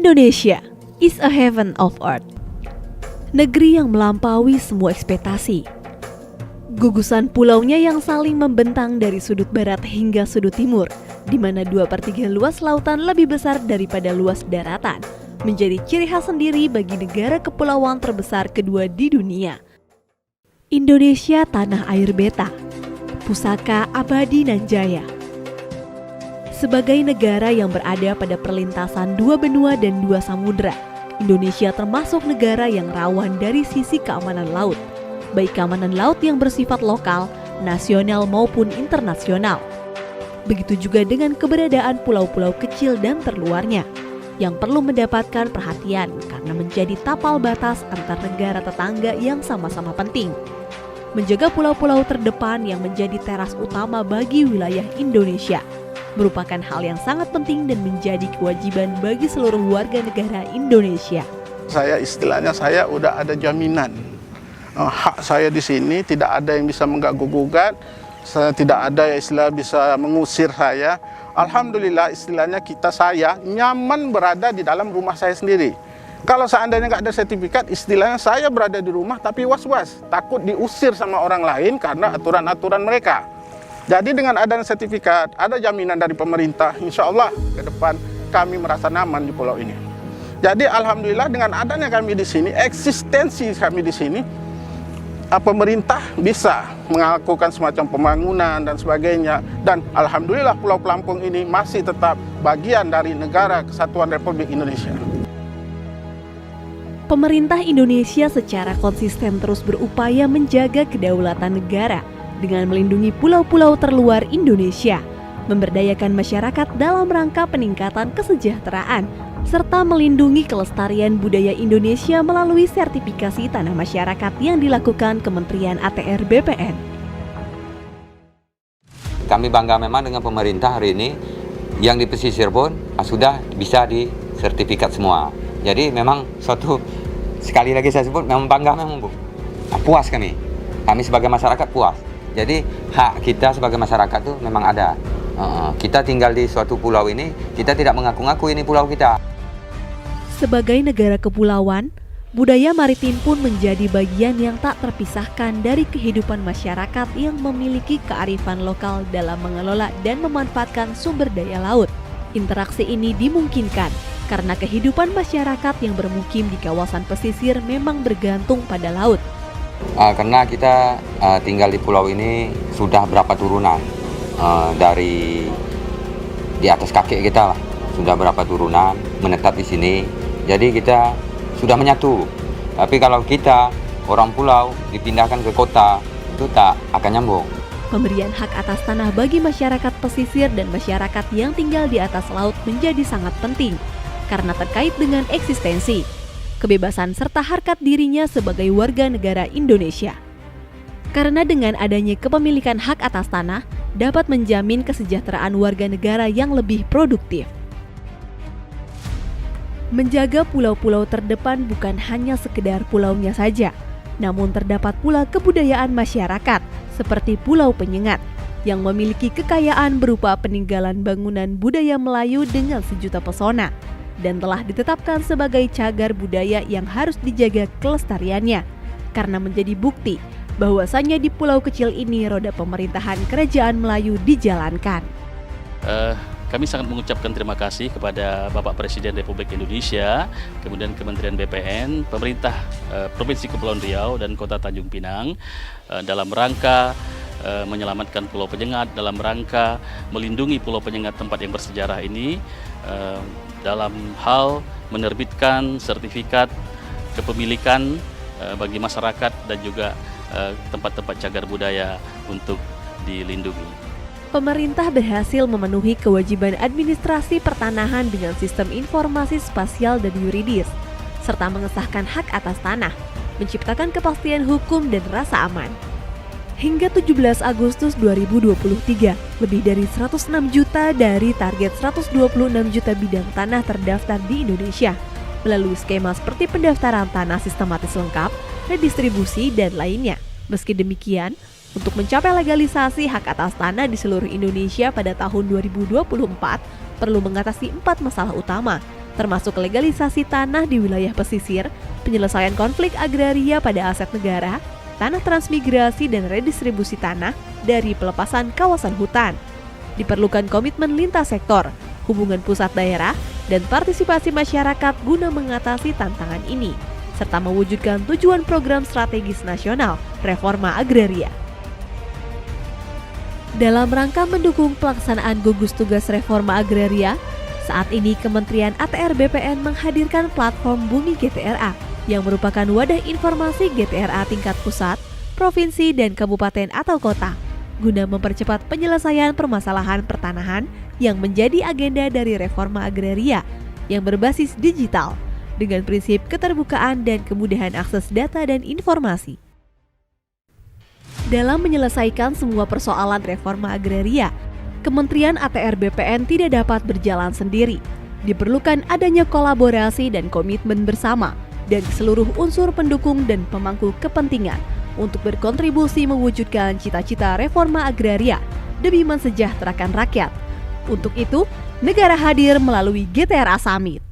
Indonesia is a heaven of earth. Negeri yang melampaui semua ekspektasi. Gugusan pulaunya yang saling membentang dari sudut barat hingga sudut timur, di mana 2/3 luas lautan lebih besar daripada luas daratan, menjadi ciri khas sendiri bagi negara kepulauan terbesar kedua di dunia. Indonesia tanah air beta, pusaka abadi nan jaya. Sebagai negara yang berada pada perlintasan 2 benua dan 2 samudera, Indonesia termasuk negara yang rawan dari sisi keamanan laut, baik keamanan laut yang bersifat lokal, nasional maupun internasional. Begitu juga dengan keberadaan pulau-pulau kecil dan terluarnya, yang perlu mendapatkan perhatian karena menjadi tapal batas antar negara tetangga yang sama-sama penting. Menjaga pulau-pulau terdepan yang menjadi teras utama bagi wilayah Indonesia merupakan hal yang sangat penting dan menjadi kewajiban bagi seluruh warga negara Indonesia. Istilahnya saya udah ada jaminan. Hak saya di sini tidak ada yang bisa mengganggu-gugat, saya tidak ada yang bisa mengusir saya. Alhamdulillah istilahnya saya nyaman berada di dalam rumah saya sendiri. Kalau seandainya nggak ada sertifikat, istilahnya saya berada di rumah tapi was-was, takut diusir sama orang lain karena aturan-aturan mereka. Jadi dengan adanya sertifikat, ada jaminan dari pemerintah, insya Allah ke depan kami merasa nyaman di pulau ini. Jadi alhamdulillah dengan adanya kami di sini, eksistensi kami di sini, pemerintah bisa melakukan semacam pembangunan dan sebagainya. Dan alhamdulillah Pulau Pelampung ini masih tetap bagian dari negara Kesatuan Republik Indonesia. Pemerintah Indonesia secara konsisten terus berupaya menjaga kedaulatan negara dengan melindungi pulau-pulau terluar Indonesia, memberdayakan masyarakat dalam rangka peningkatan kesejahteraan, serta melindungi kelestarian budaya Indonesia melalui sertifikasi tanah masyarakat yang dilakukan Kementerian ATR BPN. Kami bangga memang dengan pemerintah hari ini, yang di pesisir pun sudah bisa disertifikat semua. Jadi memang sekali lagi saya sebut, memang bangga memang Bu. Puas kami sebagai masyarakat puas. Jadi hak kita sebagai masyarakat tuh memang ada. Kita tinggal di suatu pulau ini, kita tidak mengaku-ngaku ini pulau kita. Sebagai negara kepulauan, budaya maritim pun menjadi bagian yang tak terpisahkan dari kehidupan masyarakat yang memiliki kearifan lokal dalam mengelola dan memanfaatkan sumber daya laut. Interaksi ini dimungkinkan karena kehidupan masyarakat yang bermukim di kawasan pesisir memang bergantung pada laut. Karena kita tinggal di pulau ini sudah berapa turunan, dari di atas kakek kita lah, sudah berapa turunan menetap di sini. Jadi kita sudah menyatu. Tapi kalau kita orang pulau dipindahkan ke kota, itu tak akan nyambung. Pemberian hak atas tanah bagi masyarakat pesisir dan masyarakat yang tinggal di atas laut menjadi sangat penting karena terkait dengan eksistensi, kebebasan serta harkat dirinya sebagai warga negara Indonesia. Karena dengan adanya kepemilikan hak atas tanah dapat menjamin kesejahteraan warga negara yang lebih produktif. Menjaga pulau-pulau terdepan bukan hanya sekedar pulaunya saja, namun terdapat pula kebudayaan masyarakat seperti Pulau Penyengat yang memiliki kekayaan berupa peninggalan bangunan budaya Melayu dengan sejuta pesona dan telah ditetapkan sebagai cagar budaya yang harus dijaga kelestariannya karena menjadi bukti bahwasannya di pulau kecil ini roda pemerintahan kerajaan Melayu dijalankan. Kami sangat mengucapkan terima kasih kepada Bapak Presiden Republik Indonesia, kemudian Kementerian BPN, pemerintah Provinsi Kepulauan Riau dan Kota Tanjung Pinang dalam rangka menyelamatkan Pulau Penyengat, dalam rangka melindungi Pulau Penyengat tempat yang bersejarah ini, dalam hal menerbitkan sertifikat kepemilikan bagi masyarakat dan juga tempat-tempat cagar budaya untuk dilindungi. Pemerintah berhasil memenuhi kewajiban administrasi pertanahan dengan sistem informasi spasial dan yuridis, serta mengesahkan hak atas tanah, menciptakan kepastian hukum dan rasa aman. Hingga 17 Agustus 2023, lebih dari 106 juta dari target 126 juta bidang tanah terdaftar di Indonesia, melalui skema seperti pendaftaran tanah sistematis lengkap, redistribusi, dan lainnya. Meski demikian, untuk mencapai legalisasi hak atas tanah di seluruh Indonesia pada tahun 2024, perlu mengatasi 4 masalah utama, termasuk legalisasi tanah di wilayah pesisir, penyelesaian konflik agraria pada aset negara, tanah transmigrasi dan redistribusi tanah dari pelepasan kawasan hutan. Diperlukan komitmen lintas sektor, hubungan pusat daerah, dan partisipasi masyarakat guna mengatasi tantangan ini, serta mewujudkan tujuan program strategis nasional reforma agraria. Dalam rangka mendukung pelaksanaan gugus tugas reforma agraria, saat ini Kementerian ATR BPN menghadirkan platform Bumi GTRA yang merupakan wadah informasi GTRA tingkat pusat, provinsi, dan kabupaten atau kota, guna mempercepat penyelesaian permasalahan pertanahan yang menjadi agenda dari reforma agraria yang berbasis digital dengan prinsip keterbukaan dan kemudahan akses data dan informasi. Dalam menyelesaikan semua persoalan reforma agraria, Kementerian ATR BPN tidak dapat berjalan sendiri. Diperlukan adanya kolaborasi dan komitmen bersama dari seluruh unsur pendukung dan pemangku kepentingan untuk berkontribusi mewujudkan cita-cita reforma agraria demi mensejahterakan rakyat. Untuk itu, negara hadir melalui GTRA Summit.